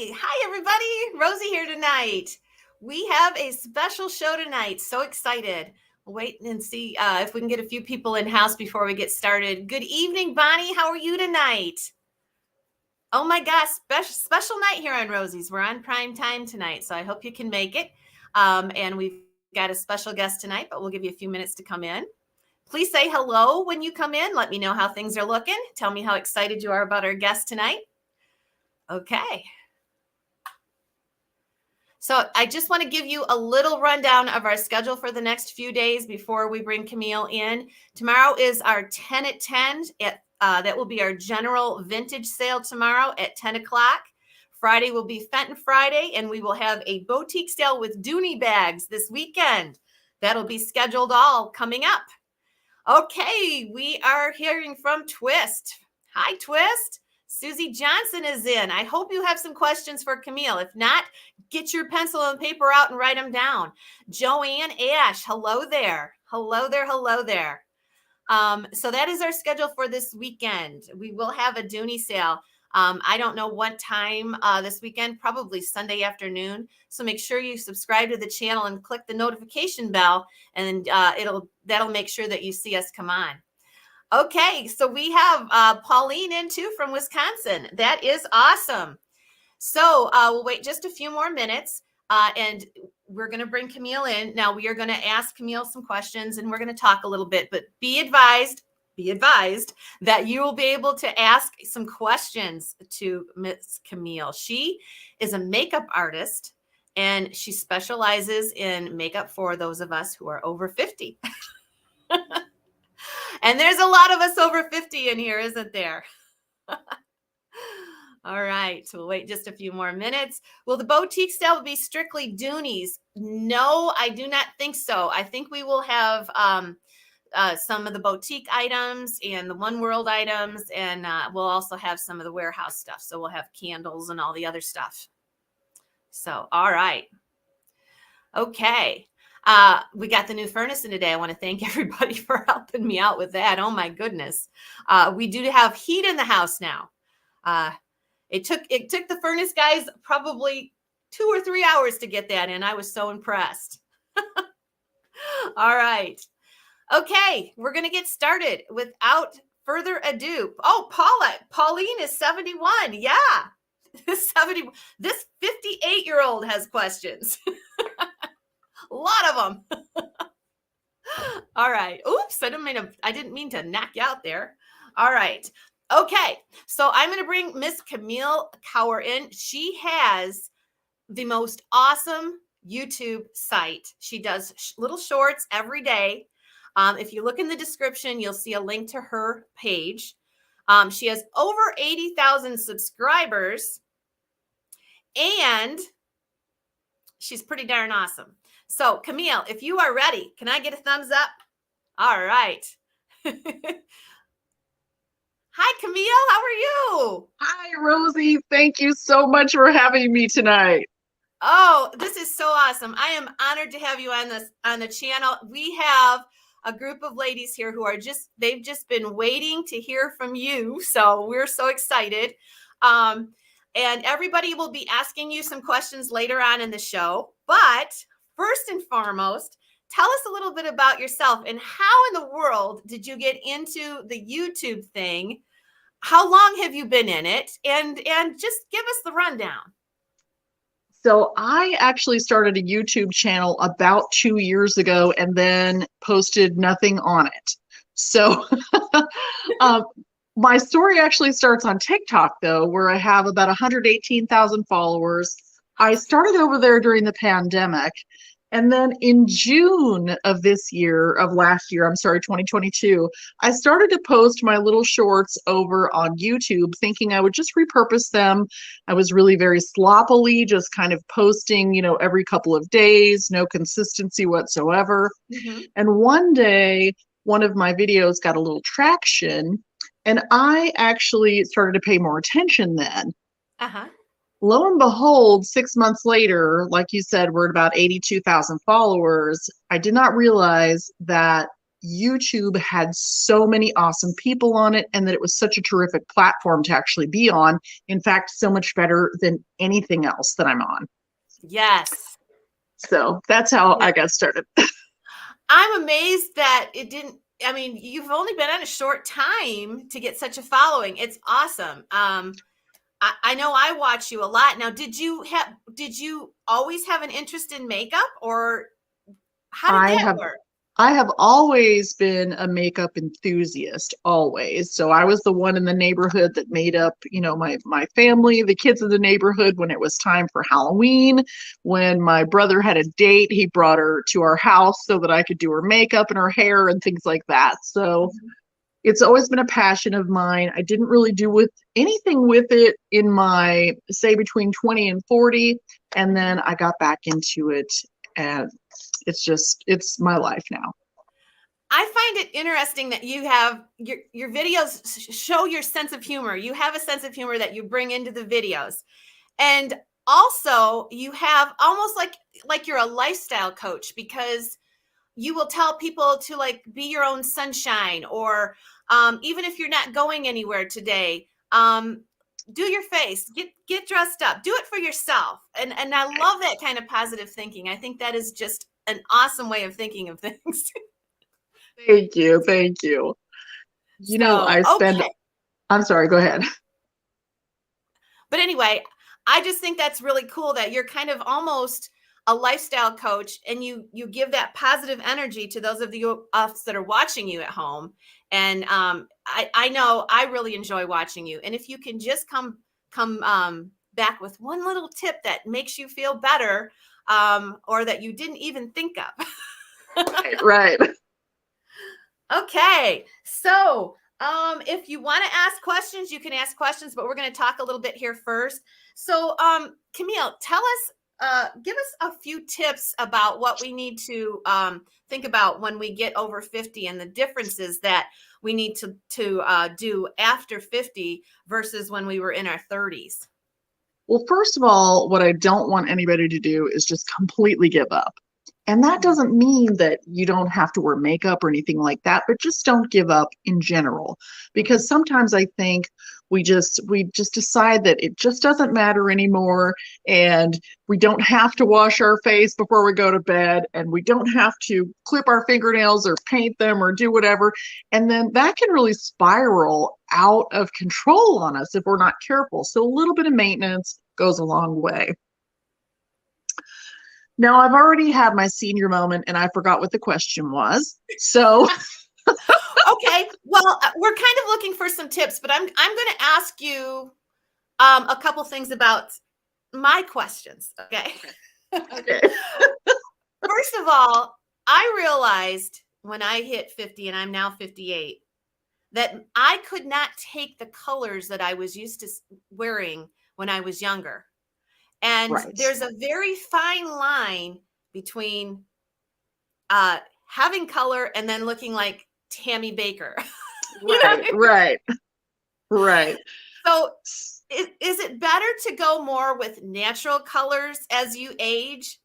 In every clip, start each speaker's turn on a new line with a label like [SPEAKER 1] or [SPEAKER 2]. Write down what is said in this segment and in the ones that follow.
[SPEAKER 1] Hi, everybody. Rosie here tonight. We have a special show tonight. So excited. We'll wait and see if we can get a few people in house before we get started. Good evening, Bonnie. How are you tonight? Oh my gosh, special night here on Rosie's. We're on prime time tonight, so I hope you can make it. And we've got a special guest tonight, but we'll give you a few minutes to come in. Please say hello when you come in. Let me know how things are looking. Tell me how excited you are about our guest tonight. Okay. So I just want to give you a little rundown of our schedule for the next few days before we bring Camille in. Tomorrow is our 10 at 10. That will be our general vintage sale tomorrow at 10 o'clock. Friday will be Fenton Friday, and we will have a boutique sale with Dooney bags this weekend. That'll be scheduled all coming up. Okay, we are hearing from Twist. Hi, Twist. Susie Johnson is in. I hope you have some questions for Camille. If not, get your pencil and paper out and write them down. Joanne Ash, hello there. Hello there, hello there. So that is our schedule for this weekend. We will have a Dooney sale. I don't know what time this weekend, probably Sunday afternoon. So make sure you subscribe to the channel and click the notification bell, and that'll make sure that you see us come on. Okay, so we have Pauline in too from Wisconsin. That is awesome. So we'll wait just a few more minutes, and we're going to bring Camille in. Now we are going to ask Camille some questions, and we're going to talk a little bit, but be advised that you will be able to ask some questions to Miss Camille. She is a makeup artist, and she specializes in makeup for those of us who are over 50. And there's a lot of us over 50 in here, isn't there? All right, so we'll wait just a few more minutes. Will the boutique sale be strictly Doonies? No, I do not think so. I think we will have some of the boutique items and the One World items, and we'll also have some of the warehouse stuff. So we'll have candles and all the other stuff. So, all right. Okay. We got the new furnace in today. I want to thank everybody for helping me out with that. Oh my goodness. We do have heat in the house now. It took the furnace guys probably 2 or 3 hours to get that in. I was so impressed. All right. Okay, we're going to get started without further ado. Oh, Pauline is 71. Yeah. This 58-year-old has questions. A lot of them. All right. Oops, I didn't mean to knock you out there. All right. Okay. So I'm going to bring Miss Camille Cowher in. She has the most awesome YouTube site. She does little shorts every day. If you look in the description, you'll see a link to her page. She has over 80,000 subscribers, and she's pretty darn awesome. So, Camille, if you are ready, can I get a thumbs up? All right. Hi, Camille. How are you?
[SPEAKER 2] Hi, Rosie. Thank you so much for having me tonight.
[SPEAKER 1] Oh, this is so awesome. I am honored to have you on the channel. We have a group of ladies here who are they've just been waiting to hear from you. So we're so excited. And everybody will be asking you some questions later on in the show. But first and foremost, tell us a little bit about yourself and how in the world did you get into the YouTube thing? How long have you been in it? And just give us the rundown.
[SPEAKER 2] So I actually started a YouTube channel about 2 years ago and then posted nothing on it. So my story actually starts on TikTok, though, where I have about 118,000 followers. I started over there during the pandemic. And then in June of last year, 2022, I started to post my little shorts over on YouTube, thinking I would just repurpose them. I was really very sloppily just kind of posting, every couple of days, no consistency whatsoever. Mm-hmm. And one day, one of my videos got a little traction, and I actually started to pay more attention then.
[SPEAKER 1] Uh-huh.
[SPEAKER 2] Lo and behold, 6 months later, like you said, we're at about 82,000 followers. I did not realize that YouTube had so many awesome people on it and that it was such a terrific platform to actually be on. In fact, so much better than anything else that I'm on.
[SPEAKER 1] Yes.
[SPEAKER 2] So that's how
[SPEAKER 1] Yeah.
[SPEAKER 2] I got started.
[SPEAKER 1] I'm amazed that it didn't. I mean, you've only been on a short time to get such a following. It's awesome. I know I watch you a lot. Now, did you always have an interest in makeup, or how did
[SPEAKER 2] I
[SPEAKER 1] that
[SPEAKER 2] have
[SPEAKER 1] work?
[SPEAKER 2] I have always been a makeup enthusiast, always. So I was the one in the neighborhood that made up, my family, the kids in the neighborhood when it was time for Halloween. When my brother had a date, he brought her to our house so that I could do her makeup and her hair and things like that. So it's always been a passion of mine. I didn't really do with anything with it in my, say, between 20 and 40, and then I got back into it, and it's my life now.
[SPEAKER 1] I find it interesting that you have your videos show your sense of humor. You have a sense of humor that you bring into the videos. And also you have almost like you're a lifestyle coach, because you will tell people to like be your own sunshine, or even if you're not going anywhere today, do your face, get dressed up, do it for yourself. And I love that kind of positive thinking. I think that is just an awesome way of thinking of things.
[SPEAKER 2] Thank you. Thank you.
[SPEAKER 1] So,
[SPEAKER 2] I spend,
[SPEAKER 1] okay.
[SPEAKER 2] I'm sorry, go ahead.
[SPEAKER 1] But anyway, I just think that's really cool that you're kind of almost a lifestyle coach, and you give that positive energy to those of us that are watching you at home. And I know I really enjoy watching you. And if you can just come back with one little tip that makes you feel better, or that you didn't even think of.
[SPEAKER 2] Right.
[SPEAKER 1] Okay, so if you want to ask questions, you can ask questions, but we're going to talk a little bit here first. So, Camille, tell us, give us a few tips about what we need to think about when we get over 50, and the differences that we need to do after 50 versus when we were in our 30s.
[SPEAKER 2] Well, first of all, what I don't want anybody to do is just completely give up. And that doesn't mean that you don't have to wear makeup or anything like that, but just don't give up in general. Because sometimes I think we just decide that it just doesn't matter anymore, and we don't have to wash our face before we go to bed, and we don't have to clip our fingernails or paint them or do whatever. And then that can really spiral out of control on us if we're not careful. So a little bit of maintenance goes a long way. Now, I've already had my senior moment and I forgot what the question was. So,
[SPEAKER 1] Okay, well, we're kind of looking for some tips, but I'm going to ask you a couple things about my questions. Okay.
[SPEAKER 2] okay.
[SPEAKER 1] First of all, I realized when I hit 50, and I'm now 58, that I could not take the colors that I was used to wearing when I was younger. And
[SPEAKER 2] Right.
[SPEAKER 1] there's a very fine line between having color and then looking like Tammy Baker. You know what
[SPEAKER 2] Right.
[SPEAKER 1] I mean?
[SPEAKER 2] Right. Right.
[SPEAKER 1] So is it better to go more with natural colors as you age,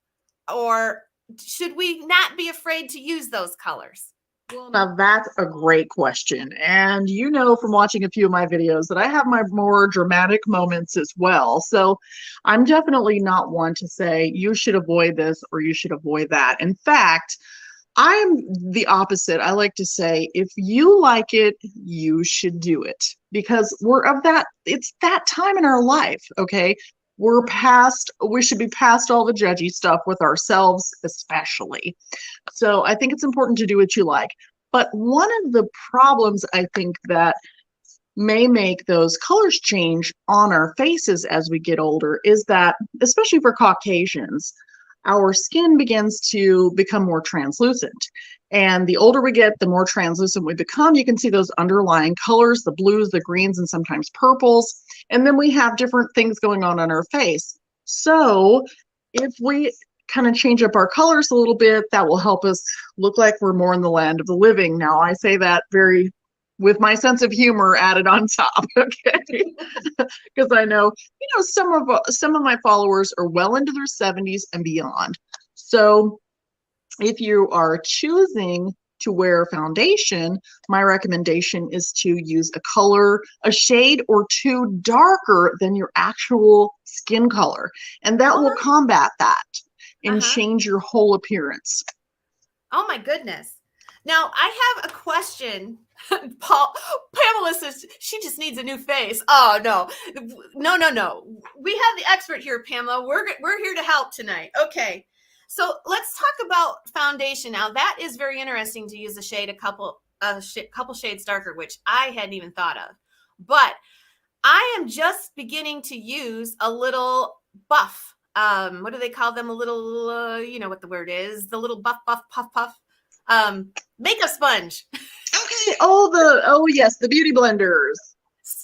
[SPEAKER 1] or should we not be afraid to use those colors?
[SPEAKER 2] Well, now that's a great question. And you know from watching a few of my videos that I have my more dramatic moments as well. So I'm definitely not one to say you should avoid this or you should avoid that. In fact, I'm the opposite. I like to say, if you like it, you should do it, because it's that time in our life. Okay. We should be past all the judgy stuff with ourselves, especially. So I think it's important to do what you like. But one of the problems I think that may make those colors change on our faces as we get older is that, especially for Caucasians, our skin begins to become more translucent. And the older we get, the more translucent we become. You can see those underlying colors, the blues, the greens, and sometimes purples. And then we have different things going on our face. So if we kind of change up our colors a little bit, that will help us look like we're more in the land of the living. Now, I say that very with my sense of humor added on top, okay? Because I know, some of my followers are well into their 70s and beyond. So if you are choosing to wear foundation, my recommendation is to use a shade or two darker than your actual skin color. And that will combat that and change your whole appearance.
[SPEAKER 1] Oh my goodness. Now I have a question. Pamela says she just needs a new face. Oh no. We have the expert here, Pamela. We're here to help tonight. Okay. So let's talk about foundation. Now that is very interesting to use a shade a couple shades darker, which I hadn't even thought of. But I am just beginning to use a little buff. What do they call them? A little, you know what the word is? The little buff, puff. Makeup sponge.
[SPEAKER 2] Okay. Yes, the beauty blenders.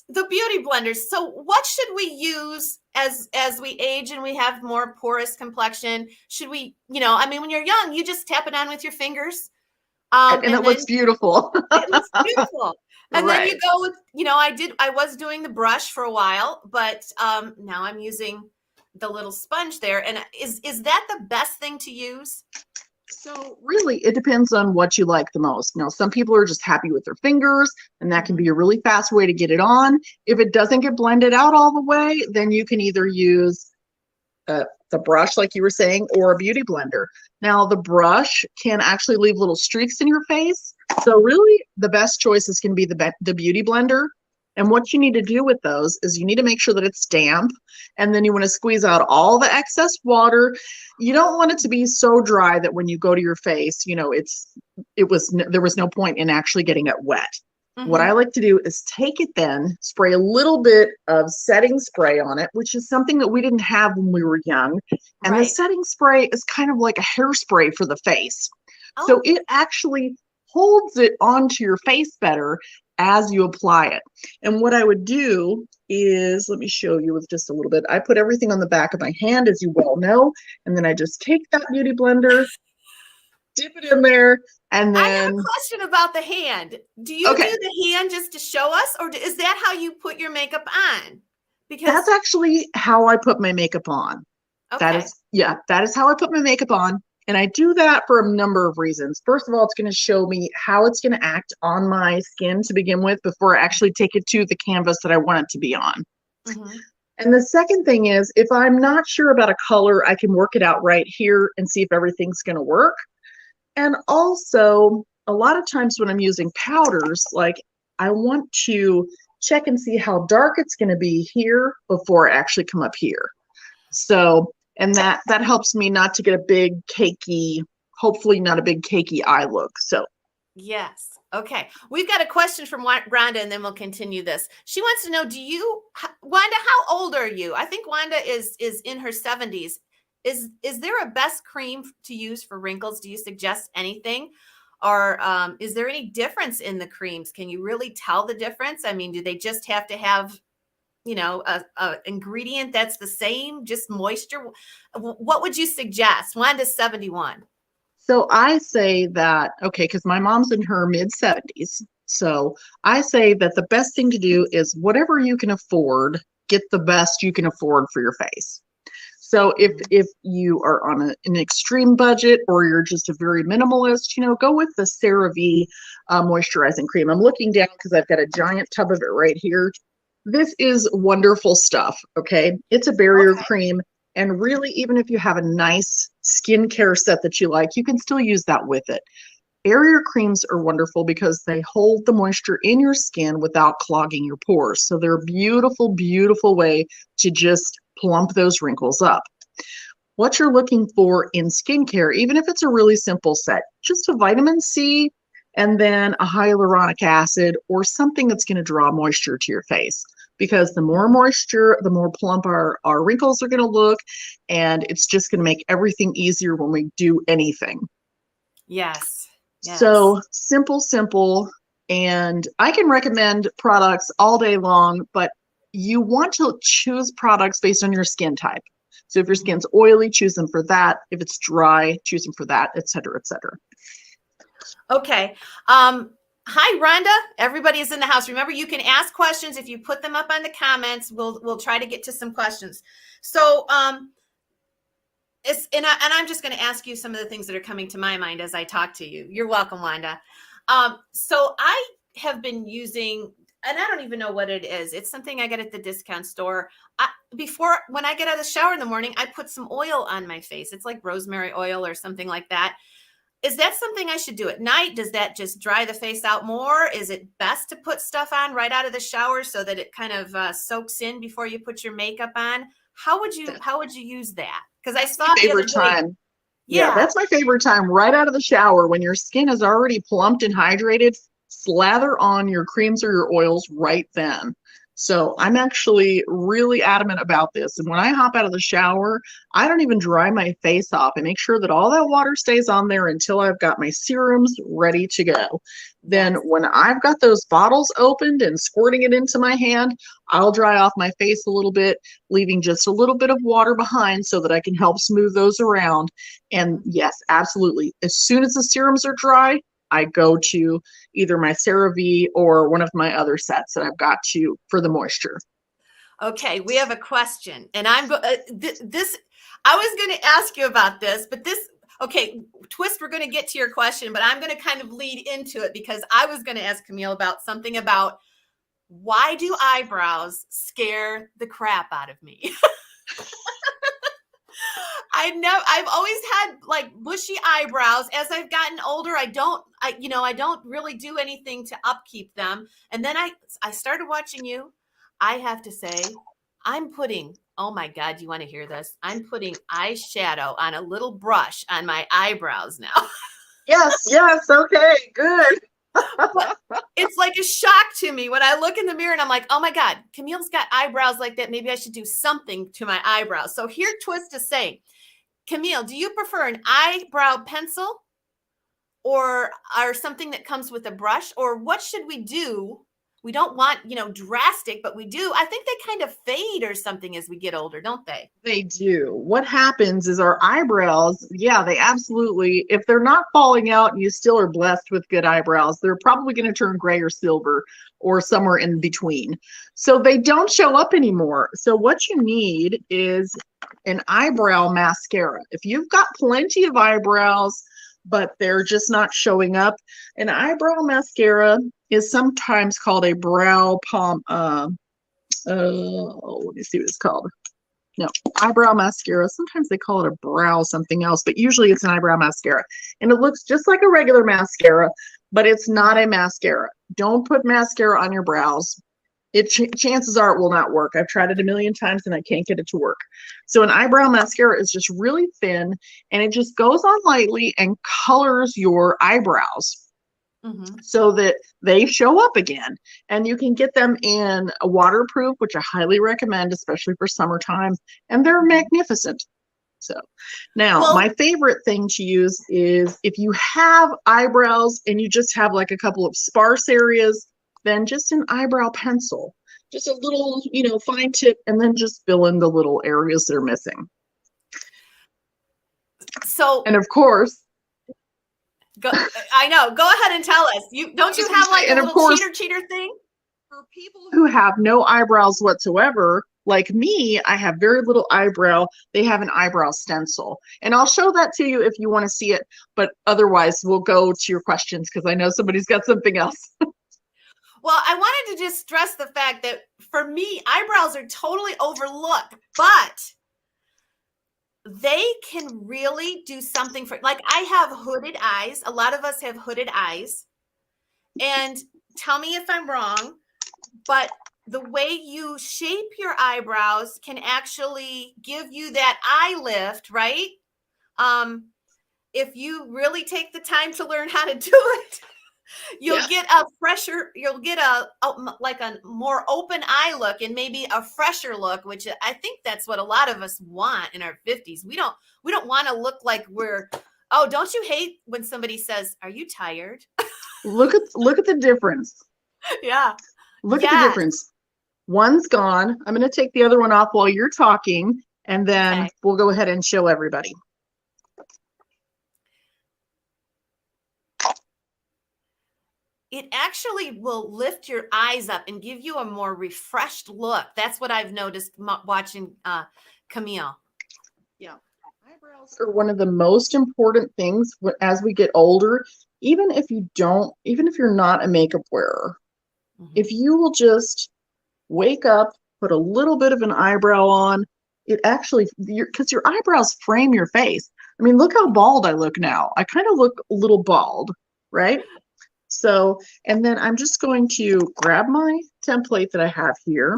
[SPEAKER 1] The beauty blenders. So what should we use as we age and we have more porous complexion? Should we, when you're young, you just tap it on with your fingers.
[SPEAKER 2] And it looks beautiful.
[SPEAKER 1] It looks beautiful. And
[SPEAKER 2] Right.
[SPEAKER 1] then you go with, I was doing the brush for a while, but now I'm using the little sponge there. And is that the best thing to use?
[SPEAKER 2] So really, it depends on what you like the most. Now, some people are just happy with their fingers, and that can be a really fast way to get it on. If it doesn't get blended out all the way, then you can either use the brush, like you were saying, or a beauty blender. Now, the brush can actually leave little streaks in your face. So really, the best choice is going to be the beauty blender. And what you need to do with those is you need to make sure that it's damp, and then you want to squeeze out all the excess water. You don't want it to be so dry that when you go to your face, there was no point in actually getting it wet. What I like to do is take it then, spray a little bit of setting spray on it, which is something that we didn't have when we were young. And the setting spray is kind of like a hairspray for the face. So it actually holds it onto your face better as you apply it. And what I would do is, let me show you with just a little bit. I put everything on the back of my hand, as you well know, and then I just take that beauty blender, dip it in there, and then... I
[SPEAKER 1] have a question about the hand. Do you do the hand just to show us, or is that how you put your makeup on? Because
[SPEAKER 2] that's actually how I put my makeup on.
[SPEAKER 1] Okay.
[SPEAKER 2] That is how I put my makeup on. And I do that for a number of reasons. First of all, it's going to show me how it's going to act on my skin to begin with before I actually take it to the canvas that I want it to be on. And the second thing is, if I'm not sure about a color, I can work it out right here and see if everything's going to work. And also, a lot of times when I'm using powders, like I want to check and see how dark it's going to be here before I actually come up here. So... and that helps me not to get a big cakey, hopefully not a big cakey eye look. So
[SPEAKER 1] yes. Okay. We've got a question from Rhonda, and then we'll continue this. She wants to know, Wanda, how old are you? I think Wanda is in her 70s. Is there a best cream to use for wrinkles? Do you suggest anything? Or is there any difference in the creams? Can you really tell the difference? I mean, do they just have to have a ingredient that's the same, just moisture? What would you suggest? Wanda's 71.
[SPEAKER 2] So I say that, because my mom's in her mid-70s. So I say that the best thing to do is whatever you can afford, get the best you can afford for your face. So if you are on an extreme budget, or you're just a very minimalist, go with the CeraVe moisturizing cream. I'm looking down because I've got a giant tub of it right here. This is wonderful stuff, okay? It's a barrier cream, and really, even if you have a nice skincare set that you like, you can still use that with it. Barrier creams are wonderful because they hold the moisture in your skin without clogging your pores. So they're a beautiful, beautiful way to just plump those wrinkles up. What you're looking for in skincare, even if it's a really simple set, just a vitamin C, and then a hyaluronic acid or something that's going to draw moisture to your face. Because the more moisture, the more plump our wrinkles are going to look, and it's just going to make everything easier when we do anything.
[SPEAKER 1] Yes.
[SPEAKER 2] So simple, and I can recommend products all day long, but you want to choose products based on your skin type. So if your skin's oily, choose them for that. If it's dry, choose them for that, et cetera, et cetera.
[SPEAKER 1] Okay. Hi, Rhonda. Everybody is in the house. Remember, you can ask questions. If you put them up on the comments, we'll try to get to some questions. So I'm just going to ask you some of the things that are coming to my mind as I talk to you. You're welcome, Wanda. So I have been using, and I don't even know what it is. It's something I get at the discount store. When I get out of the shower in the morning, I put some oil on my face. It's like rosemary oil or something like that. Is that something I should do at night? Does that just dry the face out more? Is it best to put stuff on right out of the shower so that it kind of soaks in before you put your makeup on? How would you use that? Because I saw the other
[SPEAKER 2] Favorite
[SPEAKER 1] day.
[SPEAKER 2] time. Yeah,
[SPEAKER 1] Yeah.
[SPEAKER 2] that's my favorite time right out of the shower when your skin is already plumped and hydrated. Slather on your creams or your oils right then. So I'm actually really adamant about this. And when I hop out of the shower, I don't even dry my face off. I make sure that all that water stays on there until I've got my serums ready to go. Then
[SPEAKER 1] Yes.
[SPEAKER 2] when I've got those bottles opened and squirting it into my hand, I'll dry off my face a little bit, leaving just a little bit of water behind so that I can help smooth those around. And yes, absolutely. As soon as the serums are dry, I go to either my CeraVe or one of my other sets that I've got for the moisture.
[SPEAKER 1] Okay, we have a question, and this. I was going to ask you about this, but okay, Twist. We're going to get to your question, but I'm going to kind of lead into it because I was going to ask Camille about something about why do eyebrows scare the crap out of me? I've always had like bushy eyebrows. As I've gotten older, I don't really do anything to upkeep them. And then I started watching you. I have to say, oh my God, you want to hear this? I'm putting eyeshadow on a little brush on my eyebrows now.
[SPEAKER 2] Yes, yes, okay, good.
[SPEAKER 1] But it's like a shock to me when I look in the mirror and I'm like, oh my God, Camille's got eyebrows like that. Maybe I should do something to my eyebrows. So here Twist is saying, Camille, do you prefer an eyebrow pencil or something that comes with a brush? Or what should we do? We don't want, drastic, but we do. I think they kind of fade or something as we get older, don't they?
[SPEAKER 2] They do. What happens is our eyebrows, yeah, they absolutely, if they're not falling out and you still are blessed with good eyebrows, they're probably going to turn gray or silver or somewhere in between. So they don't show up anymore. So what you need is an eyebrow mascara. If you've got plenty of eyebrows, but they're just not showing up, an eyebrow mascara is sometimes called a brow palm, let me see what it's called. No, eyebrow mascara. Sometimes they call it a brow something else, but usually it's an eyebrow mascara. And it looks just like a regular mascara, but it's not a mascara. Don't put mascara on your brows. Chances are it will not work. I've tried it a million times and I can't get it to work. So an eyebrow mascara is just really thin and it just goes on lightly and colors your eyebrows. Mm-hmm. So that they show up again. And you can get them in a waterproof, which I highly recommend, especially for summertime. And they're magnificent. So now my favorite thing to use is if you have eyebrows and you just have like a couple of sparse areas, then just an eyebrow pencil, just a little, fine tip, and then just fill in the little areas that are missing.
[SPEAKER 1] So,
[SPEAKER 2] and of course,
[SPEAKER 1] I know. Go ahead and tell us. You have like a little cheater thing?
[SPEAKER 2] For people who have no eyebrows whatsoever, like me, I have very little eyebrow. They have an eyebrow stencil. And I'll show that to you if you want to see it. But otherwise, we'll go to your questions because I know somebody's got something else.
[SPEAKER 1] Well, I wanted to just stress the fact that for me, eyebrows are totally overlooked, but they can really do something like I have hooded eyes. A lot of us have hooded eyes. And tell me if I'm wrong, but the way you shape your eyebrows can actually give you that eye lift, right? If you really take the time to learn how to do it, you'll get a more open eye look and maybe a fresher look, which I think that's what a lot of us want in our 50s. We don't want to look like don't you hate when somebody says, "Are you tired?"
[SPEAKER 2] Look at the difference.
[SPEAKER 1] Yeah.
[SPEAKER 2] Look at the difference. One's gone. I'm going to take the other one off while you're talking, and then we'll go ahead and show everybody.
[SPEAKER 1] It actually will lift your eyes up and give you a more refreshed look. That's what I've noticed watching Camille.
[SPEAKER 2] Yeah. Eyebrows are one of the most important things as we get older, even if you're not a makeup wearer.
[SPEAKER 1] Mhm.
[SPEAKER 2] If you will just wake up, put a little bit of an eyebrow on, it actually, because your eyebrows frame your face. I mean, look how bald I look now. I kind of look a little bald, right? So, and then I'm just going to grab my template that I have here,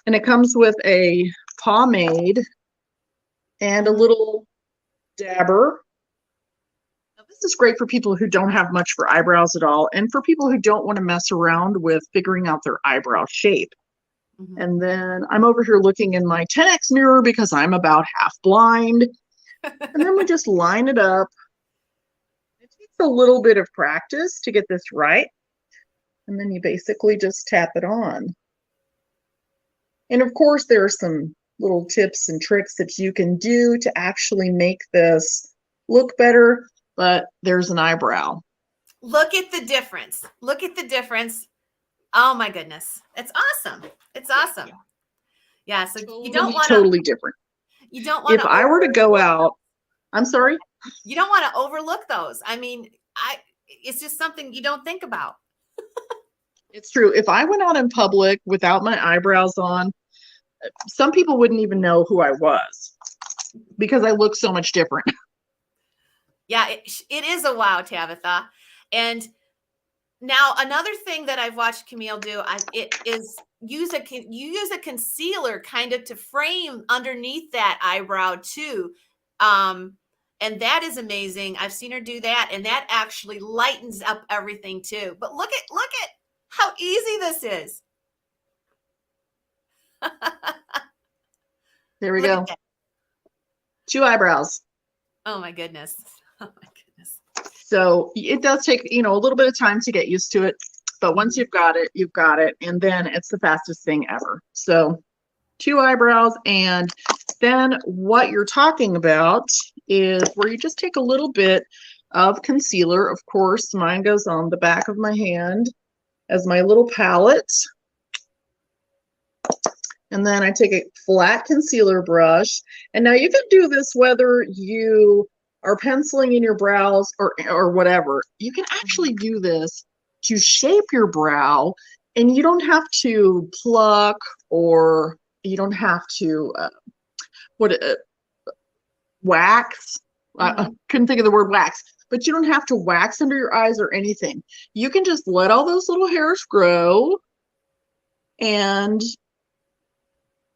[SPEAKER 2] and it comes with a pomade and a
[SPEAKER 1] Mhm.
[SPEAKER 2] little dabber. Now, this is great for people who don't have much for eyebrows at all, and for people who don't want to mess around with figuring out their eyebrow shape.
[SPEAKER 1] Mhm.
[SPEAKER 2] And then I'm over here looking in my 10X mirror because I'm about half blind. And then we just line it up. It takes a little bit of practice to get this right. And then you basically just tap it on. And of course, there are some little tips and tricks that you can do to actually make this look better, but there's an eyebrow.
[SPEAKER 1] Look at the difference. Look at the difference. Oh my goodness. It's awesome. It's awesome. Yeah. So
[SPEAKER 2] Totally different.
[SPEAKER 1] you don't want
[SPEAKER 2] If
[SPEAKER 1] to
[SPEAKER 2] I were to go out, I'm sorry?
[SPEAKER 1] you don't want to overlook those. I mean, it's just something you don't think about.
[SPEAKER 2] It's true. If I went out in public without my eyebrows on, some people wouldn't even know who I was because I look so much different.
[SPEAKER 1] Yeah, it is a wow, Tabitha. And now another thing that I've watched Camille do, it is you use a concealer kind of to frame underneath that eyebrow too. And that is amazing. I've seen her do that, and that actually lightens up everything too. But look at how easy this is.
[SPEAKER 2] There we
[SPEAKER 1] Look at
[SPEAKER 2] go.
[SPEAKER 1] that.
[SPEAKER 2] 2 eyebrows.
[SPEAKER 1] Oh my goodness. Oh my goodness.
[SPEAKER 2] So it does take, a little bit of time to get used to it. But once you've got it, you've got it. And then it's the fastest thing ever. So 2 eyebrows. And then what you're talking about is where you just take a little bit of concealer. Of course, mine goes on the back of my hand as my little palette. And then I take a flat concealer brush. And now you can do this whether you are penciling in your brows or whatever. You can actually do this to shape your brow, and you don't have to pluck, or you don't have to wax. I couldn't think of the word wax, but you don't have to wax under your eyes or anything. You can just let all those little hairs grow and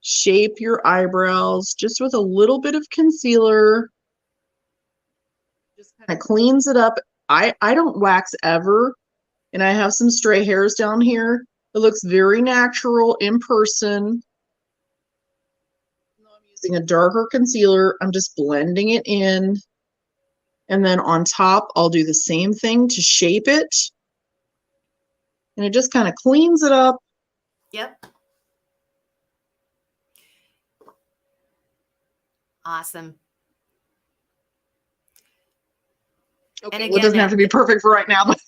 [SPEAKER 2] shape your eyebrows just with a little bit of concealer. Just kind of cleans it up. I don't wax ever, and I have some stray hairs down here. It looks very natural in person. I'm using a darker concealer. I'm just blending it in. And then on top, I'll do the same thing to shape it. And it just kind of cleans it up.
[SPEAKER 1] Yep. Awesome.
[SPEAKER 2] Okay,
[SPEAKER 1] And
[SPEAKER 2] well, it doesn't have to be perfect for right now, but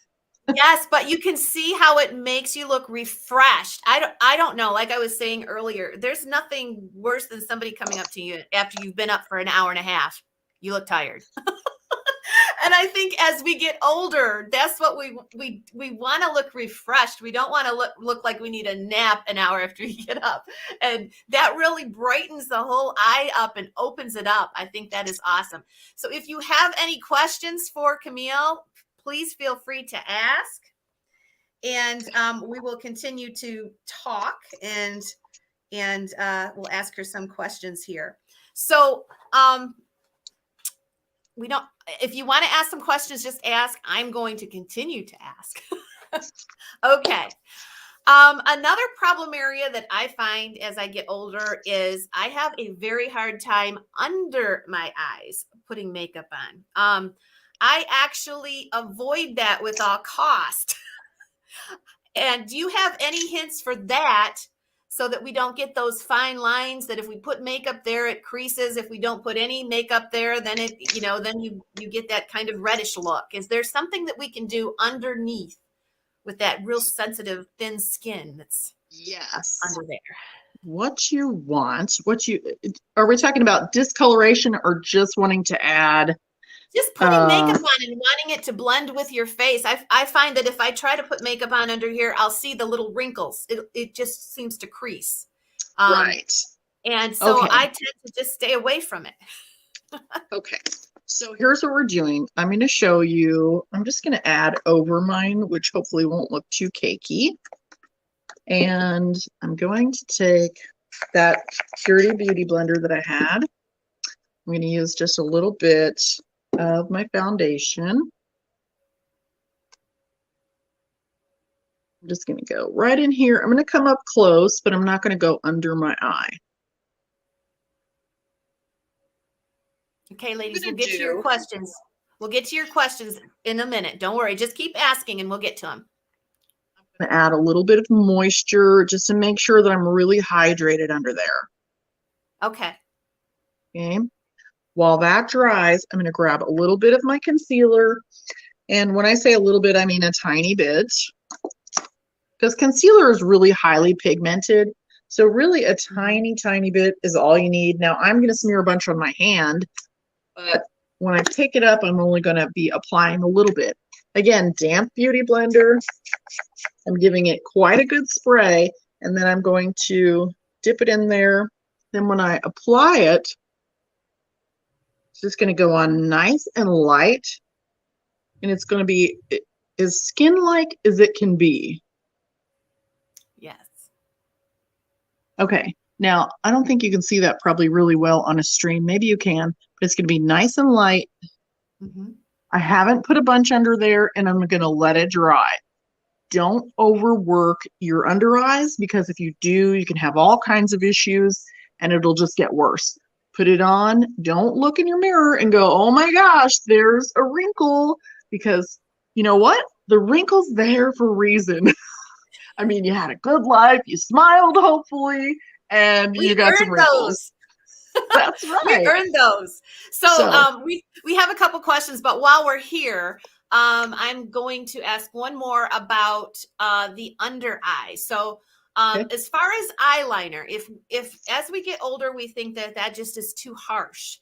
[SPEAKER 1] yes, but you can see how it makes you look refreshed. I don't know. Like I was saying earlier, there's nothing worse than somebody coming up to you after you've been up for an hour and a half. You look tired. And I think as we get older, that's what we want to look refreshed. We don't want to look like we need a nap an hour after we get up. And that really brightens the whole eye up and opens it up. I think that is awesome. So if you have any questions for Camille, please feel free to ask. And we will continue to talk, and we'll ask her some questions here. So we don't, if you want to ask some questions, just ask. I'm going to continue to ask. Okay. Another problem area that I find as I get older is I have a very hard time under my eyes putting makeup on. I actually avoid that with all cost. And do you have any hints for that, so that we don't get those fine lines that if we put makeup there, it creases? If we don't put any makeup there, then then you get that kind of reddish look. Is there something that we can do underneath with that real sensitive, thin skin?
[SPEAKER 2] Yes.
[SPEAKER 1] under there.
[SPEAKER 2] What you want, are we talking about discoloration or just wanting to add?
[SPEAKER 1] Just putting makeup on and wanting it to blend with your face. I find that if I try to put makeup on under here, I'll see the little wrinkles. It just seems to crease.
[SPEAKER 2] Right.
[SPEAKER 1] And so
[SPEAKER 2] Okay.
[SPEAKER 1] I tend to just stay away from it.
[SPEAKER 2] Okay. So here's what we're doing. I'm going to show you. I'm just going to add over mine, which hopefully won't look too cakey. And I'm going to take that Purity Beauty blender that I had. I'm going to use just a little bit of my foundation. I'm just going to go right in here. I'm going to come up close, but I'm not going to go under my eye.
[SPEAKER 1] Okay, ladies, we'll get to your questions. We'll get to your questions in a minute. Don't worry. Just keep asking and we'll get to them.
[SPEAKER 2] I'm going to add a little bit of moisture just to make sure that I'm really hydrated under there.
[SPEAKER 1] Okay.
[SPEAKER 2] Okay. While that dries, I'm going to grab a little bit of my concealer. And when I say a little bit, I mean a tiny bit. Because concealer is really highly pigmented. So really a tiny, tiny bit is all you need. Now I'm going to smear a bunch on my hand. But when I pick it up, I'm only going to be applying a little bit. Again, damp beauty blender. I'm giving it quite a good spray. And then I'm going to dip it in there. Then when I apply it, it's just going to go on nice and light. And it's going to be as skin-like as it can be.
[SPEAKER 1] Yes.
[SPEAKER 2] Okay. Now, I don't think you can see that probably really well on a stream. Maybe you can, but it's going to be nice and light.
[SPEAKER 1] Mm-hmm.
[SPEAKER 2] I haven't put a bunch under there, and I'm going to let it dry. Don't overwork your under eyes, because if you do, you can have all kinds of issues, and it'll just get worse. Put it on. Don't look in your mirror and go, oh my gosh, there's a wrinkle, because you know what? The wrinkle's there for a reason. I mean, you had a good life, you smiled, hopefully, and you got some wrinkles. That's right.
[SPEAKER 1] We earned those. So we have a couple questions, but while we're here, I'm going to ask one more about the under eye. So
[SPEAKER 2] Okay.
[SPEAKER 1] as far as eyeliner, if as we get older, we think that just is too harsh.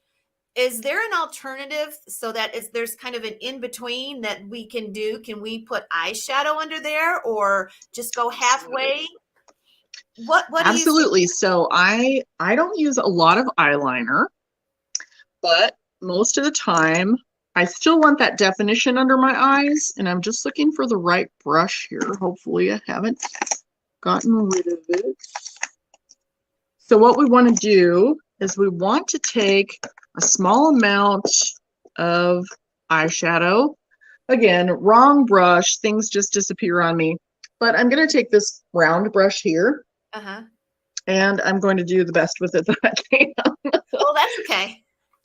[SPEAKER 1] Is there an alternative so that there's kind of an in-between that we can do? Can we put eyeshadow under there or just go halfway? What
[SPEAKER 2] Absolutely.
[SPEAKER 1] do you
[SPEAKER 2] So I don't use a lot of eyeliner, but most of the time I still want that definition under my eyes, and I'm just looking for the right brush here. Hopefully I haven't gotten rid of it. So what we want to do is we want to take a small amount of eyeshadow. Again, wrong brush, things just disappear on me. But I'm going to take this round brush here. And I'm going to do the best with it that I can.
[SPEAKER 1] Oh, that's okay.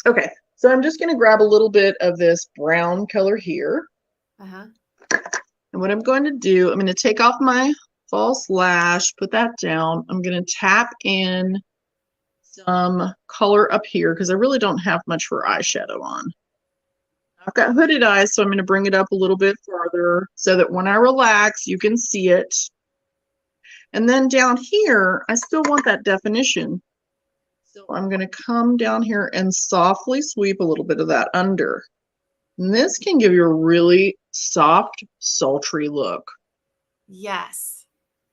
[SPEAKER 2] Okay, so I'm just going to grab a little bit of this brown color here. And what I'm going to do, I'm going to take off my false lash, put that down. I'm going to tap in some color up here because I really don't have much for eyeshadow on. I've got hooded eyes, so I'm going to bring it up a little bit farther so that when I relax, you can see it. And then down here, I still want that definition. So I'm going to come down here and softly sweep a little bit of that under. And this can give you a really soft, sultry look.
[SPEAKER 1] Yes.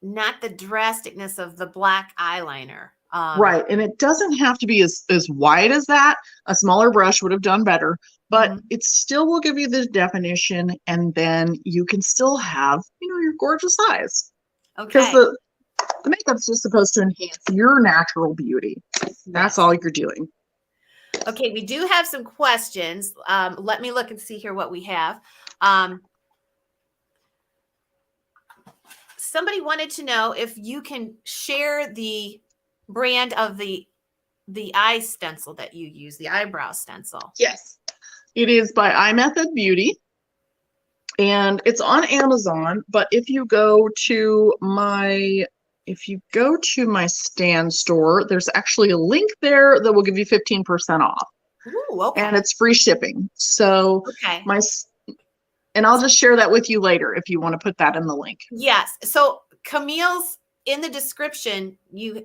[SPEAKER 1] Not the drasticness of the black eyeliner.
[SPEAKER 2] Right. And it doesn't have to be as wide as that. A smaller brush would have done better. But it still will give you the definition. And then you can still have, your gorgeous eyes.
[SPEAKER 1] Okay.
[SPEAKER 2] Because the makeup's just supposed to enhance your natural beauty. That's all you're doing.
[SPEAKER 1] Okay, we do have some questions. Let me look and see here what we have. Somebody wanted to know if you can share the brand of the eye stencil that you use, the eyebrow stencil.
[SPEAKER 2] Yes. It is by iMethod Beauty. And it's on Amazon, but if you go to my Stan store, there's actually a link there that will give you 15% off.
[SPEAKER 1] Ooh, okay.
[SPEAKER 2] And it's free shipping. So and I'll just share that with you later if you want to put that in the link.
[SPEAKER 1] Yes. So Camille's in the description,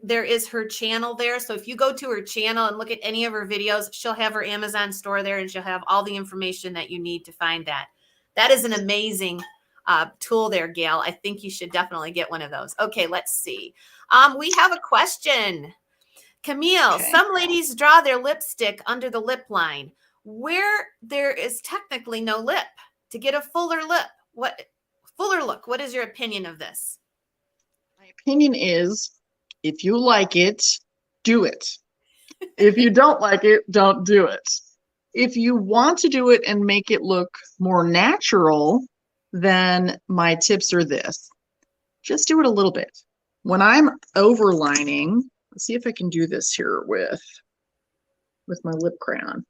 [SPEAKER 1] there is her channel there. So if you go to her channel and look at any of her videos, she'll have her Amazon store there, and she'll have all the information that you need to find that. That is an amazing tool there, Gail. I think you should definitely get one of those. Okay, let's see. We have a question. Camille,
[SPEAKER 2] Okay.
[SPEAKER 1] some ladies draw their lipstick under the lip line where there is technically no lip to get a fuller lip. Fuller look. What is your opinion of this?
[SPEAKER 2] My opinion is, if you like it, do it. If you don't like it, don't do it. If you want to do it and make it look more natural, then my tips are this. Just do it a little bit. When I'm overlining, let's see if I can do this here with my lip crayon.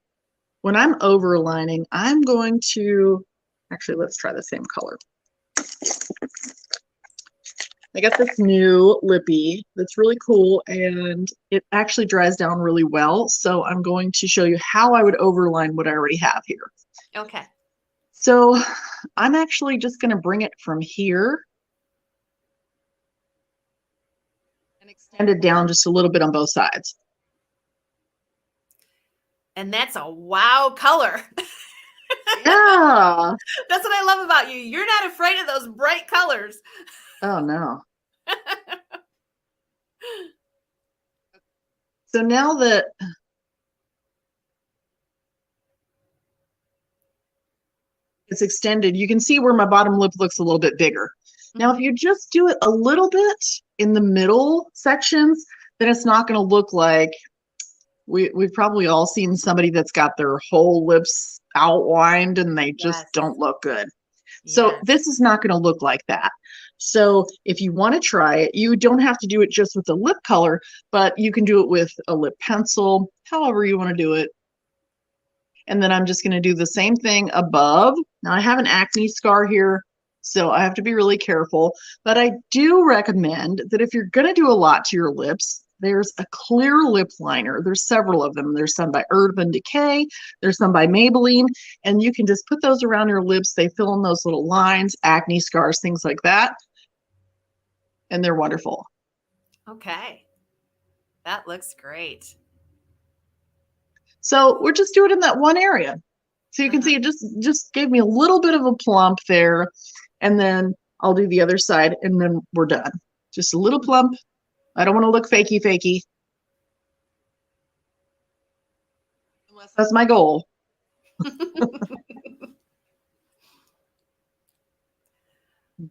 [SPEAKER 2] When I'm overlining, I'm going to, actually, let's try the same color. I got this new lippy that's really cool, and it actually dries down really well. So I'm going to show you how I would overline what I already have here.
[SPEAKER 1] Okay.
[SPEAKER 2] So I'm actually just going to bring it from here and extend it down just a little bit on both sides.
[SPEAKER 1] And that's a wow color.
[SPEAKER 2] Yeah.
[SPEAKER 1] That's what I love about you. You're not afraid of those bright colors.
[SPEAKER 2] Oh, no. So now that it's extended, you can see where my bottom lip looks a little bit bigger. Now, if you just do it a little bit in the middle sections, then it's not going to look like we've probably all seen somebody that's got their whole lips outlined and they just don't look good. So this is not going to look like that. So if you want to try it, you don't have to do it just with the lip color, but you can do it with a lip pencil, however you want to do it. And then I'm just going to do the same thing above. Now I have an acne scar here, so I have to be really careful, but I do recommend that if you're going to do a lot to your lips, there's a clear lip liner. There's several of them. There's some by Urban Decay. There's some by Maybelline. And you can just put those around your lips. They fill in those little lines, acne scars, things like that. And they're wonderful.
[SPEAKER 1] Okay. That looks great.
[SPEAKER 2] So we're just doing it in that one area. So you can see it just gave me a little bit of a plump there. And then I'll do the other side and then we're done. Just a little plump. I don't want to look fakey. Unless that's my goal.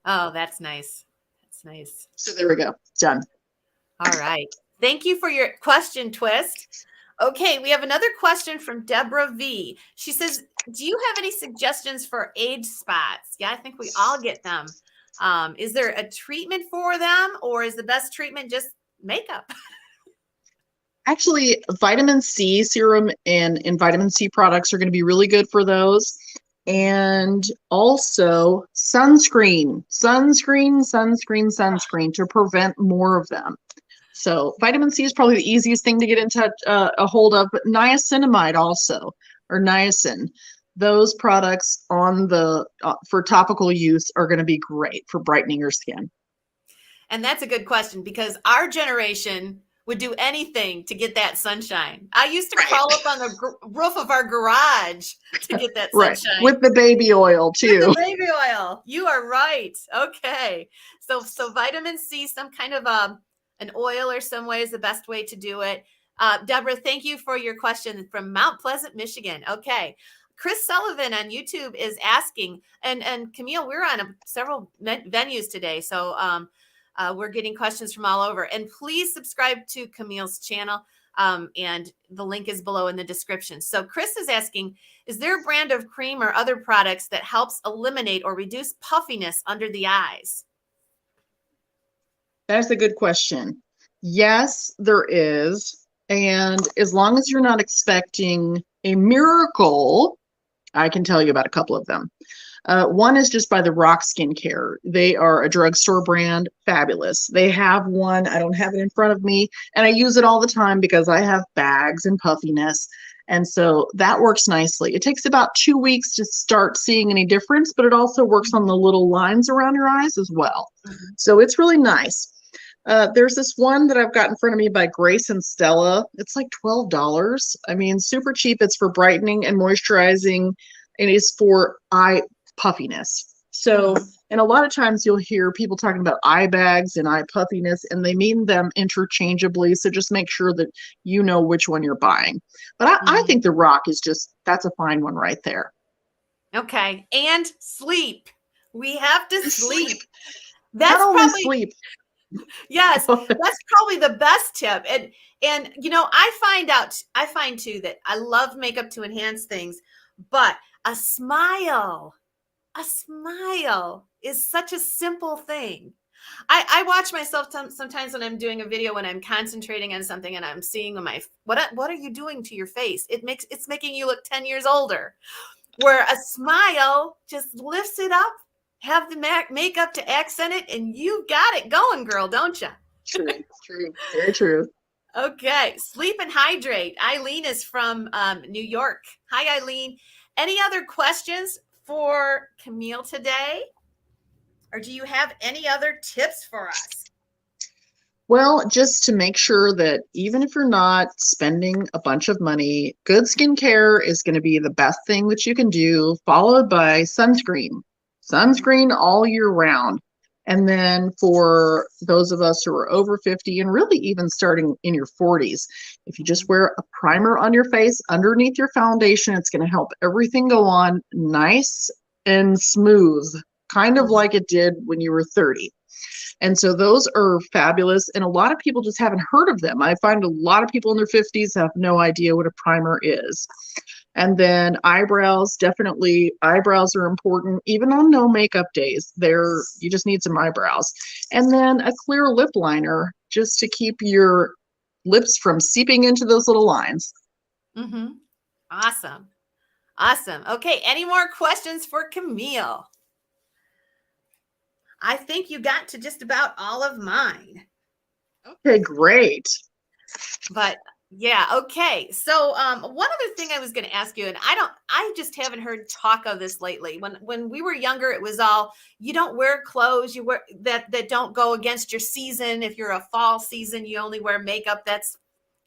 [SPEAKER 1] Oh, that's nice. That's nice.
[SPEAKER 2] So there we go. Done.
[SPEAKER 1] All right. Thank you for your question, Twist. Okay, we have another question from Deborah V. She says, do you have any suggestions for age spots? Yeah, I think we all get them. Is there a treatment for them, or is the best treatment just makeup?
[SPEAKER 2] Actually, vitamin C serum and vitamin C products are going to be really good for those. And also sunscreen to prevent more of them. So vitamin C is probably the easiest thing to get into a hold of, but niacinamide also, or niacin. Those products on the for topical use are going to be great for brightening your skin.
[SPEAKER 1] And that's a good question, because our generation would do anything to get that sunshine. I used to crawl up on the roof of our garage to get that sunshine.
[SPEAKER 2] With the baby oil too.
[SPEAKER 1] With the baby oil. You are right. Okay. So vitamin C, some kind of an oil or some way is the best way to do it. Deborah, thank you for your question from Mount Pleasant, Michigan. Okay. Chris Sullivan on YouTube is asking, and Camille, we're on several venues today. So we're getting questions from all over. And please subscribe to Camille's channel. And the link is below in the description. So Chris is asking, is there a brand of cream or other products that helps eliminate or reduce puffiness under the eyes?
[SPEAKER 2] That's a good question. Yes, there is. And as long as you're not expecting a miracle, I can tell you about a couple of them. One is just by the Rock Skincare. They are a drugstore brand, fabulous. They have one, I don't have it in front of me, and I use it all the time because I have bags and puffiness. And so that works nicely. It takes about 2 weeks to start seeing any difference, but it also works on the little lines around your eyes as well. So it's really nice. There's this one that I've got in front of me by Grace and Stella. It's like $12. I mean, super cheap. It's for brightening and moisturizing. It is for eye puffiness. So,
[SPEAKER 1] Mhm.
[SPEAKER 2] and a lot of times you'll hear people talking about eye bags and eye puffiness, and they mean them interchangeably. So just make sure that you know which one you're buying. But I
[SPEAKER 1] Mhm.
[SPEAKER 2] think the Rock is just, that's a fine one right there.
[SPEAKER 1] Okay. And sleep. We have to
[SPEAKER 2] And sleep.
[SPEAKER 1] sleep.
[SPEAKER 2] Not
[SPEAKER 1] That's
[SPEAKER 2] only
[SPEAKER 1] probably,
[SPEAKER 2] sleep.
[SPEAKER 1] yes, that's probably the best tip. And I find too that I love makeup to enhance things, but a smile, a smile is such a simple thing. I watch myself sometimes when I'm doing a video, when I'm concentrating on something and I'm seeing what are you doing to your face? It's making you look 10 years older. Where a smile just lifts it up, have the makeup to accent it, and you got it going, girl, don't you?
[SPEAKER 2] True, true, very true.
[SPEAKER 1] Okay, sleep and hydrate. Eileen is from New York. Hi, Eileen. Any other questions for Camille today? Or do you have any other tips for us?
[SPEAKER 2] Well, just to make sure that even if you're not spending a bunch of money, good skincare is going to be the best thing that you can do, followed by sunscreen.
[SPEAKER 1] Mhm.
[SPEAKER 2] Sunscreen all year round. And then for those of us who are over 50 and really even starting in your 40s, if you just
[SPEAKER 1] Mhm.
[SPEAKER 2] wear a primer on your face underneath your foundation, it's going to help everything go on nice and smooth, kind of
[SPEAKER 1] Mhm.
[SPEAKER 2] like it did when you were 30. And so those are fabulous. And a lot of people just haven't heard of them. I find a lot of people in their 50s have no idea what a primer is. And then eyebrows, definitely eyebrows are important. Even on no makeup days, you just need some eyebrows. And then a clear lip liner just to keep your lips from seeping into those little lines.
[SPEAKER 1] Mhm. Awesome. Awesome. Okay, any more questions for Camille? I think you got to just about all of mine.
[SPEAKER 2] Okay, great.
[SPEAKER 1] But yeah, okay. So one other thing I was going to ask you, and I just haven't heard talk of this lately. When we were younger, it was all you don't wear clothes you wear that don't go against your season. If you're a fall season, you only wear makeup that's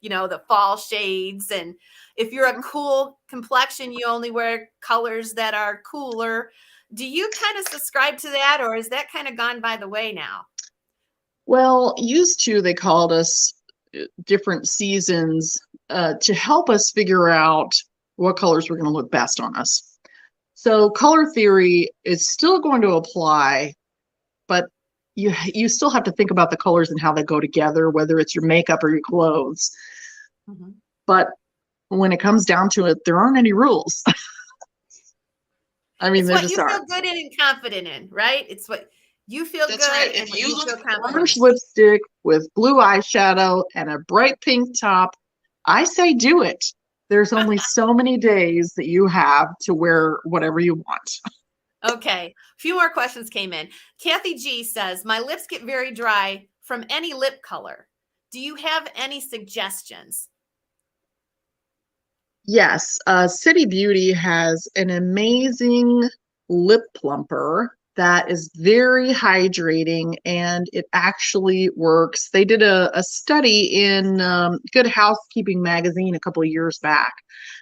[SPEAKER 1] the fall shades, and if you're a
[SPEAKER 2] Mhm.
[SPEAKER 1] cool complexion, you only wear colors that are cooler. Do you kind of subscribe to that, or is that kind of gone by the way now?
[SPEAKER 2] Well, used to, they called us different seasons to help us figure out what colors were going to look best on us. So color theory is still going to apply, but you still have to think about the colors and how they go together, whether it's your makeup or your clothes.
[SPEAKER 1] Mhm.
[SPEAKER 2] But when it comes down to it, there aren't any rules. I mean,
[SPEAKER 1] It's
[SPEAKER 2] there
[SPEAKER 1] what
[SPEAKER 2] just
[SPEAKER 1] you feel
[SPEAKER 2] aren't.
[SPEAKER 1] good in and confident in, right? It's what you feel
[SPEAKER 2] That's right.
[SPEAKER 1] good and
[SPEAKER 2] If
[SPEAKER 1] what
[SPEAKER 2] you
[SPEAKER 1] you
[SPEAKER 2] look
[SPEAKER 1] feel
[SPEAKER 2] at
[SPEAKER 1] confident
[SPEAKER 2] orange
[SPEAKER 1] in.
[SPEAKER 2] lipstick with blue eyeshadow and a bright pink top, I say do it. There's only so many days that you have to wear whatever you want.
[SPEAKER 1] Okay. A few more questions came in. Kathy G says, my lips get very dry from any lip color. Do you have any suggestions?
[SPEAKER 2] Yes, City Beauty has an amazing lip plumper that is very hydrating and it actually works. They did a study in Good Housekeeping magazine a couple of years back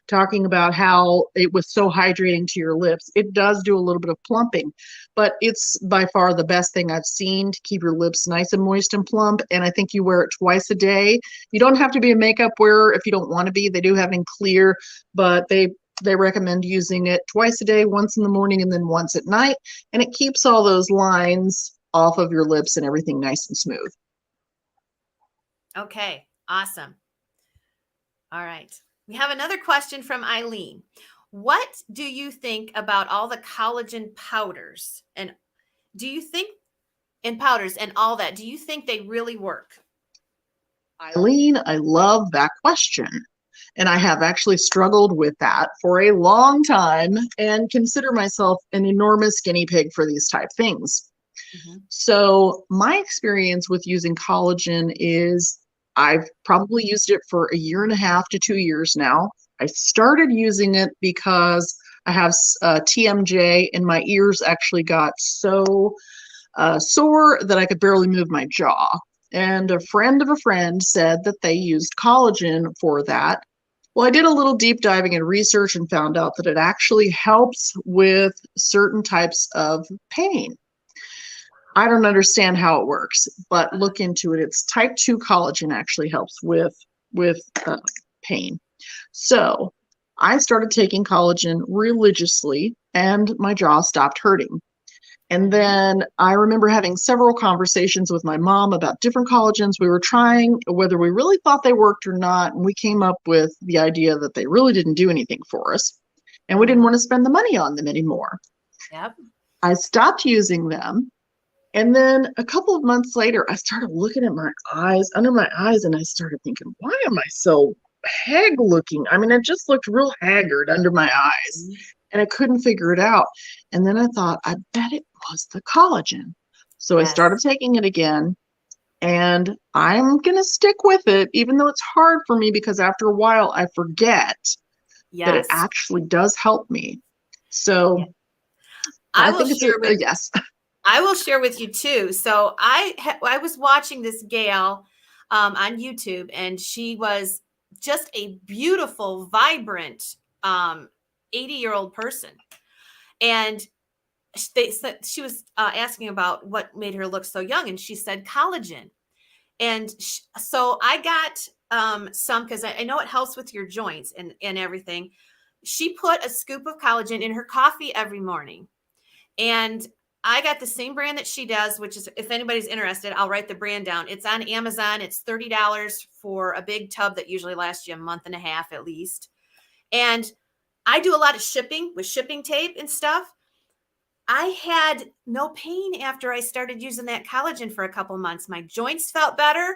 [SPEAKER 2] talking about how it was so hydrating to your lips. It does do a little bit of plumping, but it's by far the best thing I've seen to keep your lips nice and moist and plump. And I think you wear it twice a day. You don't have to be a makeup wearer if you don't want to be. They do have it in clear, but they recommend using it twice a day, once in the morning and then once at night, and it keeps all those lines off of your lips and everything nice and smooth.
[SPEAKER 1] Okay. Awesome. All right. We have another question from Eileen. What do you think about all the collagen powders? And do you think in powders and all that, do you think they really work?
[SPEAKER 2] Eileen, I love that question. And I have actually struggled with that for a long time and consider myself an enormous guinea pig for these type things.
[SPEAKER 1] Mhm.
[SPEAKER 2] So my experience with using collagen is I've probably used it for a year and a half to 2 years now. I started using it because I have TMJ and my ears actually got so sore that I could barely move my jaw. and a friend of a friend said that they used collagen for that. Well, I did a little deep diving and research and found out that it actually helps with certain types of pain. I don't understand how it works, but look into it. It's type 2 collagen actually helps with pain. So I started taking collagen religiously and my jaw stopped hurting. And then I remember having several conversations with my mom about different collagens we were trying, whether we really thought they worked or not. And we came up with the idea that they really didn't do anything for us. And we didn't want to spend the money on them anymore.
[SPEAKER 1] Yep.
[SPEAKER 2] I stopped using them. And then a couple of months later, I started looking at my eyes, under my eyes, and I started thinking, why am I so hag looking? I mean, it just looked real haggard under my eyes, and I couldn't figure it out. And then I thought, I bet it was the collagen. So I started taking it again, and I'm going to stick with it, even though it's hard for me because after a while I forget that it actually does help me. So I think it's a yes.
[SPEAKER 1] I will share with you too. So I was watching this gal on YouTube, and she was just a beautiful, vibrant 80-year-old person. And they said she was asking about what made her look so young, and she said collagen. And so I got some because I know it helps with your joints and everything. She put a scoop of collagen in her coffee every morning, and I got the same brand that she does, which is, if anybody's interested, I'll write the brand down. It's on Amazon. It's $30 for a big tub that usually lasts you a month and a half at least. And I do a lot of shipping with shipping tape and stuff. I had no pain after I started using that collagen for a couple months. My joints felt better.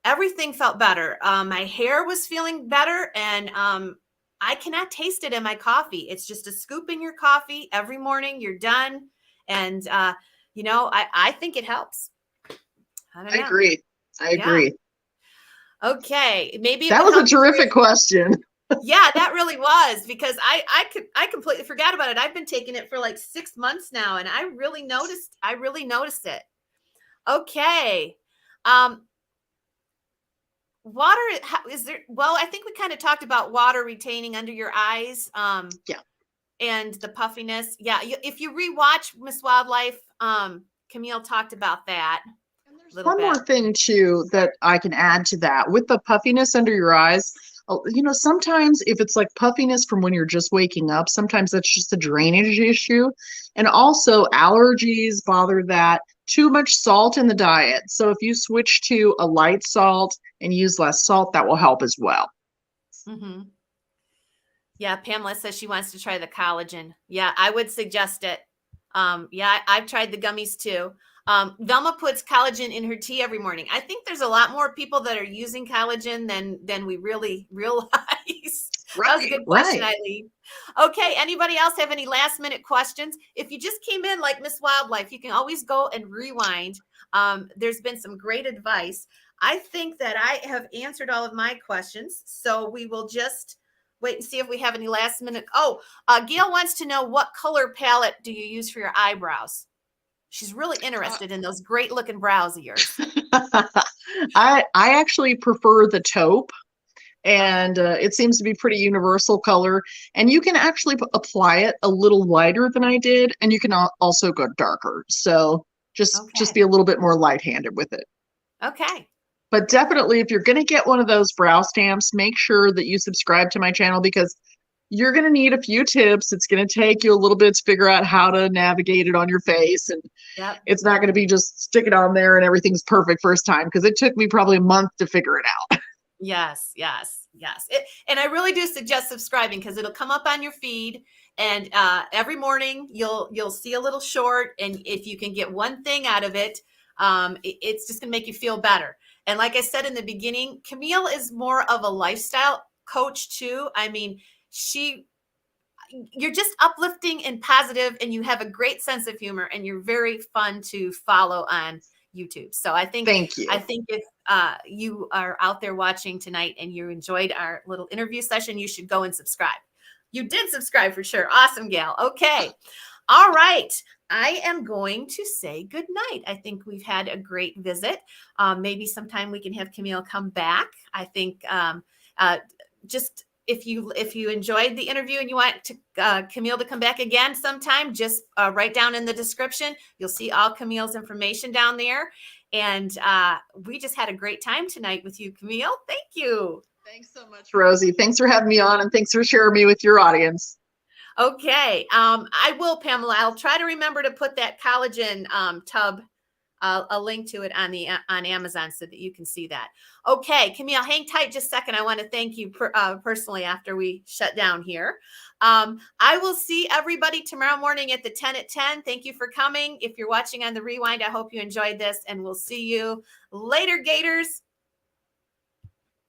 [SPEAKER 1] Everything felt better. My hair was feeling better, and I cannot taste it in my coffee. It's just a scoop in your coffee every morning. You're done. And, I think it helps.
[SPEAKER 2] I agree. I agree.
[SPEAKER 1] Okay. Maybe
[SPEAKER 2] that was a terrific question.
[SPEAKER 1] Yeah, that really was, because I completely forgot about it. I've been taking it for like 6 months now, and I really noticed it. Okay. Water is there? Well, I think we kind of talked about water retaining under your eyes.
[SPEAKER 2] Yeah.
[SPEAKER 1] And the puffiness. Yeah. If you rewatch Miss Wildlife, Camille talked about that.
[SPEAKER 2] And there's one more thing too that I can add to that with the puffiness under your eyes. Sometimes if it's like puffiness from when you're just waking up, sometimes that's just a drainage issue. And also allergies bother that. Too much salt in the diet. So if you switch to a light salt and use less salt, that will help as well.
[SPEAKER 1] Mm-hmm. Yeah, Pamela says she wants to try the collagen. Yeah, I would suggest it. I've tried the gummies too. Velma puts collagen in her tea every morning. I think there's a lot more people that are using collagen than we really realize.
[SPEAKER 2] Right,
[SPEAKER 1] that was a good question, Eileen. Okay, anybody else have any last minute questions? If you just came in like Miss Wildlife, you can always go and rewind. There's been some great advice. I think that I have answered all of my questions, so we will just wait and see if we have any last minute. Gail wants to know, what color palette do you use for your eyebrows? She's really interested in those great looking brows of yours.
[SPEAKER 2] I actually prefer the taupe, and it seems to be pretty universal color. And you can actually apply it a little lighter than I did, and you can also go darker. So just be a little bit more light-handed with it.
[SPEAKER 1] Okay.
[SPEAKER 2] But definitely, if you're going to get one of those brow stamps, make sure that you subscribe to my channel, because you're going to need a few tips. It's going to take you a little bit to figure out how to navigate it on your face. And it's not going to be just stick it on there and everything's perfect first time, because it took me probably a month to figure it out.
[SPEAKER 1] Yes. And I really do suggest subscribing, because it'll come up on your feed, and every morning you'll see a little short. And if you can get one thing out of it, it's just going to make you feel better. And like I said in the beginning, Camille is more of a lifestyle coach too. I mean, you're just uplifting and positive, and you have a great sense of humor, and you're very fun to follow on YouTube. So I think,
[SPEAKER 2] thank you.
[SPEAKER 1] I think if you are out there watching tonight and you enjoyed our little interview session, you should go and subscribe. You did subscribe for sure. Awesome, Gail. Okay. All right. I am going to say good night. I think we've had a great visit. Maybe sometime we can have Camille come back. I think uh, just if you enjoyed the interview and you want to Camille to come back again sometime, just write down in the description. You'll see all Camille's information down there. And we just had a great time tonight with you, Camille. Thank you.
[SPEAKER 2] Thanks so much, Rosie. Thanks for having me on, and thanks for sharing me with your audience.
[SPEAKER 1] Okay. I will, Pamela. I'll try to remember to put that collagen tub, a link to it on Amazon so that you can see that. Okay, Camille, hang tight just a second. I want to thank you personally after we shut down here. I will see everybody tomorrow morning at the 10 at 10. Thank you for coming. If you're watching on the rewind, I hope you enjoyed this, and we'll see you later, Gators.